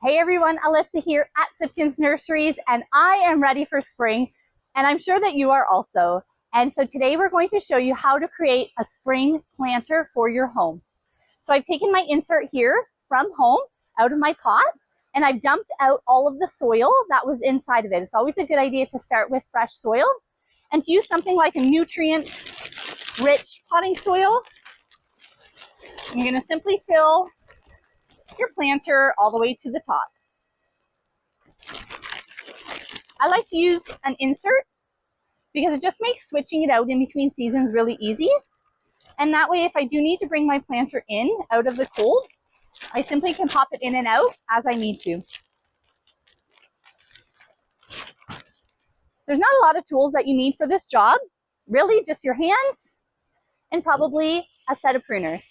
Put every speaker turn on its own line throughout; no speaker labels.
Hey everyone, Alyssa here at Sipkens Nurseries, and I am ready for spring, and I'm sure that you are also. And so today we're going to show you how to create a spring planter for your home. So I've taken my insert here from home out of my pot, and I've dumped out all of the soil that was inside of it. It's always a good idea to start with fresh soil and to use something like a nutrient-rich potting soil. You're going to simply fill your planter all the way to the top. I like to use an insert because it just makes switching it out in between seasons really easy. And that way, if I do need to bring my planter in out of the cold, I simply can pop it in and out as I need to. There's not a lot of tools that you need for this job. Really, just your hands and probably a set of pruners.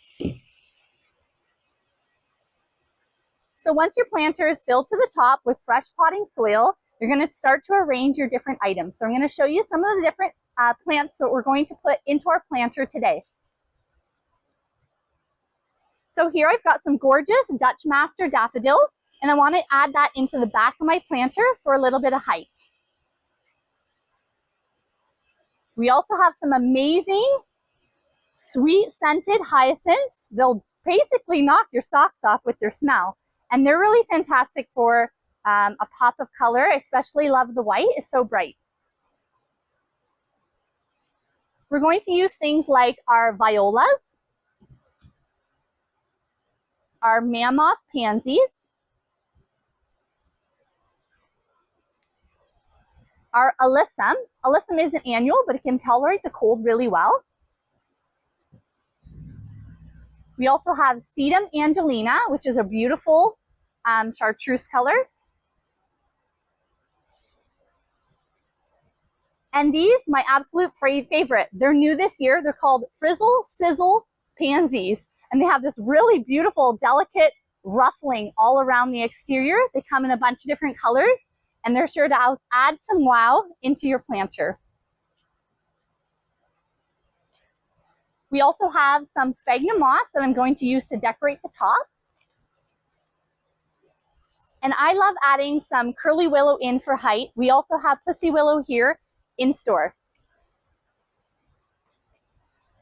So once your planter is filled to the top with fresh potting soil, you're going to start to arrange your different items. So I'm going to show you some of the different plants that we're going to put into our planter today. So here I've got some gorgeous Dutch Master daffodils, and I want to add that into the back of my planter for a little bit of height. We also have some amazing sweet scented hyacinths. They'll basically knock your socks off with their smell. And they're really fantastic for a pop of color. I especially love the white, it's so bright. We're going to use things like our violas, our mammoth pansies, our alyssum. Alyssum isn't annual, but it can tolerate the cold really well. We also have Sedum Angelina, which is a beautiful chartreuse color. And these, my absolute favorite. They're new this year. They're called Frizzle Sizzle Pansies. And they have this really beautiful, delicate ruffling all around the exterior. They come in a bunch of different colors, and they're sure to add some wow into your planter. We also have some sphagnum moss that I'm going to use to decorate the top. And I love adding some curly willow in for height. We also have pussy willow here in store.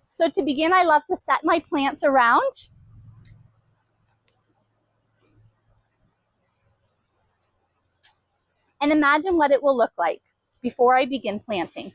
So to begin, I love to set my plants around. And imagine what it will look like before I begin planting.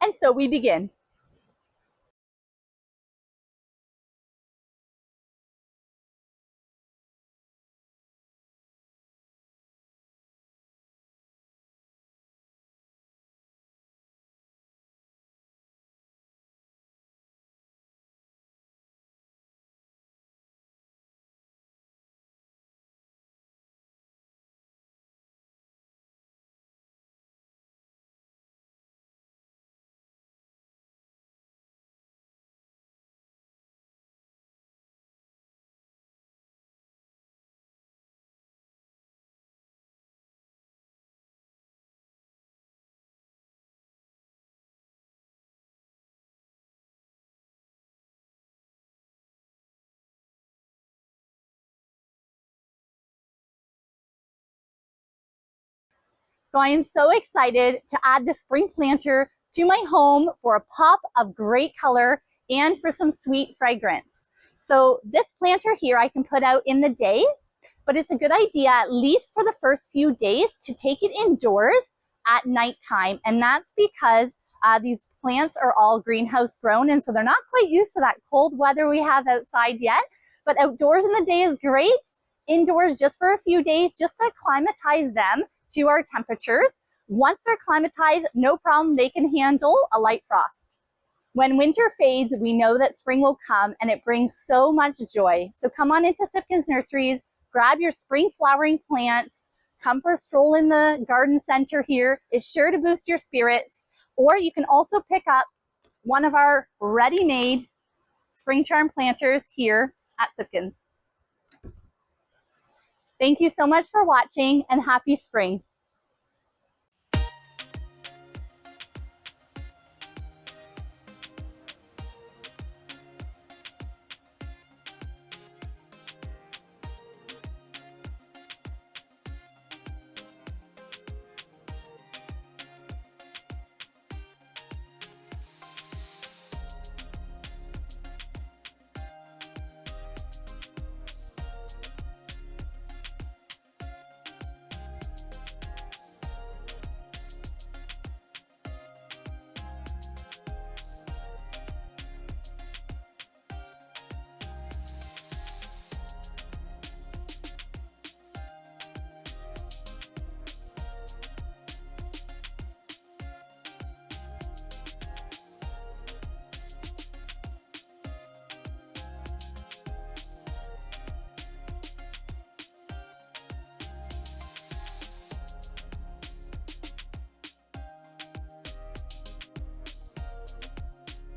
And so we begin. So I am so excited to add the spring planter to my home for a pop of great color and for some sweet fragrance. So this planter here I can put out in the day, but it's a good idea, at least for the first few days, to take it indoors at nighttime. And that's because these plants are all greenhouse grown, and so they're not quite used to that cold weather we have outside yet. But outdoors in the day is great. Indoors just for a few days, just to acclimatize them to our temperatures. Once they're acclimatized, no problem, they can handle a light frost. When winter fades, we know that spring will come, and it brings so much joy. So come on into Sipkens Nurseries, grab your spring flowering plants, come for a stroll in the garden center here. It's sure to boost your spirits. Or you can also pick up one of our ready-made spring charm planters here at Sipkens. Thank you so much for watching, and happy spring.